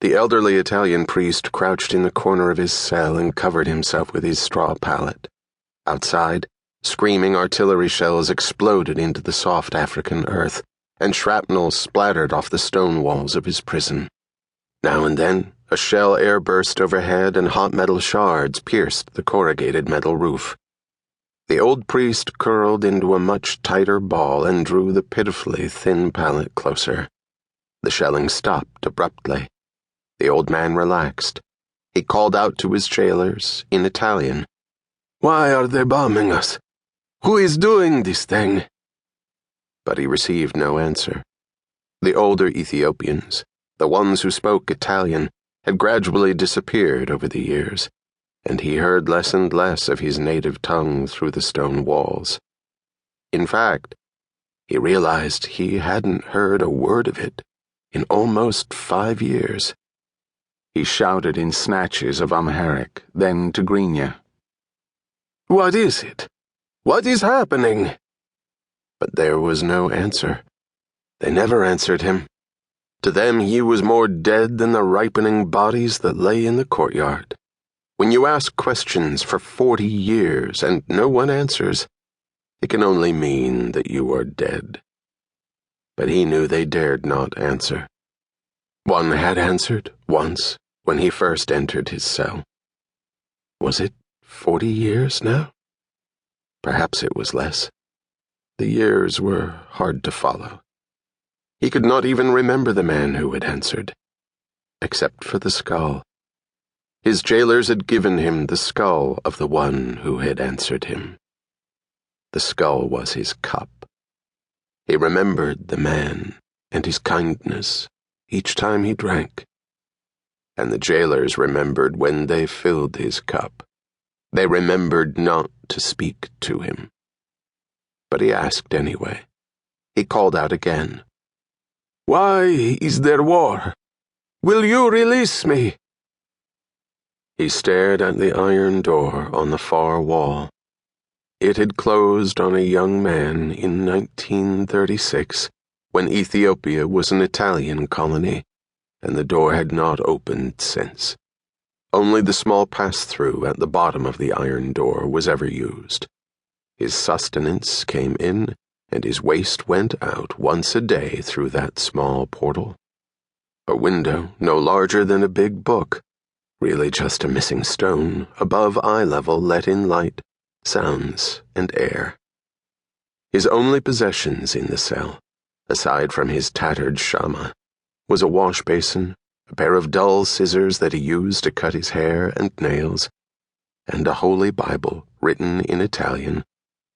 The elderly Italian priest crouched in the corner of his cell and covered himself with his straw pallet. Outside, screaming artillery shells exploded into the soft African earth, and shrapnel splattered off the stone walls of his prison. Now and then, a shell air burst overhead and hot metal shards pierced the corrugated metal roof. The old priest curled into a much tighter ball and drew the pitifully thin pallet closer. The shelling stopped abruptly. The old man relaxed. He called out to his jailers in Italian. "Why are they bombing us? Who is doing this thing?" But he received no answer. The older Ethiopians, the ones who spoke Italian, had gradually disappeared over the years, and he heard less and less of his native tongue through the stone walls. In fact, he realized he hadn't heard a word of it in almost 5 years. He shouted in snatches of Amharic, then Tigrinya. "What is it? What is happening?" But there was no answer. They never answered him. To them he was more dead than the ripening bodies that lay in the courtyard. When you ask questions for 40 years and no one answers, it can only mean that you are dead. But he knew they dared not answer. One had answered once when he first entered his cell. Was it 40 years now? Perhaps it was less. The years were hard to follow. He could not even remember the man who had answered, except for the skull. His jailers had given him the skull of the one who had answered him. The skull was his cup. He remembered the man and his kindness each time he drank. And the jailers remembered when they filled his cup. They remembered not to speak to him. But he asked anyway. He called out again. "Why is there war? Will you release me?" He stared at the iron door on the far wall. It had closed on a young man in 1936, when Ethiopia was an Italian colony, and the door had not opened since. Only the small pass-through at the bottom of the iron door was ever used. His sustenance came in, and his waste went out once a day through that small portal. A window no larger than a big book, really just a missing stone, above eye level let in light, sounds, and air. His only possessions in the cell, aside from his tattered shama, was a wash basin, a pair of dull scissors that he used to cut his hair and nails, and a Holy Bible written in Italian,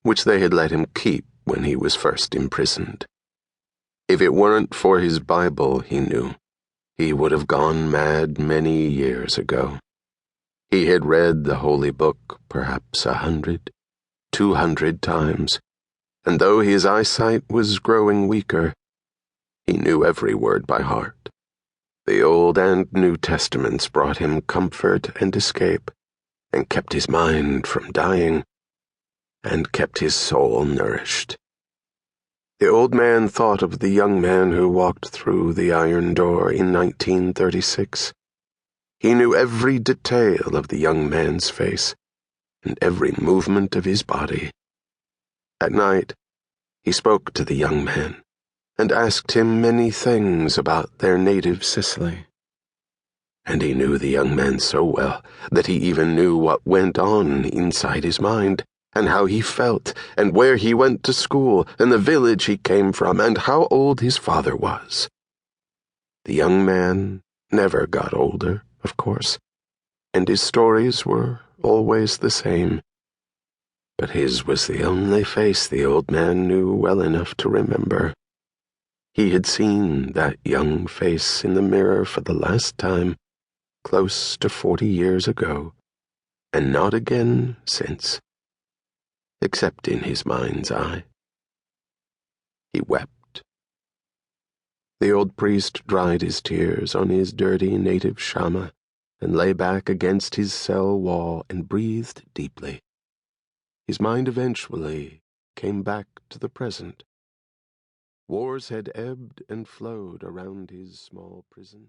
which they had let him keep when he was first imprisoned. If it weren't for his Bible, he knew, he would have gone mad many years ago. He had read the Holy Book perhaps 100, 200 times, and though his eyesight was growing weaker, he knew every word by heart. The Old and New Testaments brought him comfort and escape, and kept his mind from dying, and kept his soul nourished. The old man thought of the young man who walked through the iron door in 1936. He knew every detail of the young man's face, and every movement of his body. At night, he spoke to the young man, and asked him many things about their native Sicily. And he knew the young man so well that he even knew what went on inside his mind, and how he felt, and where he went to school, and the village he came from, and how old his father was. The young man never got older, of course, and his stories were always the same. But his was the only face the old man knew well enough to remember. He had seen that young face in the mirror for the last time, close to 40 years ago, and not again since, except in his mind's eye. He wept. The old priest dried his tears on his dirty native shama and lay back against his cell wall and breathed deeply. His mind eventually came back to the present. Wars had ebbed and flowed around his small prison.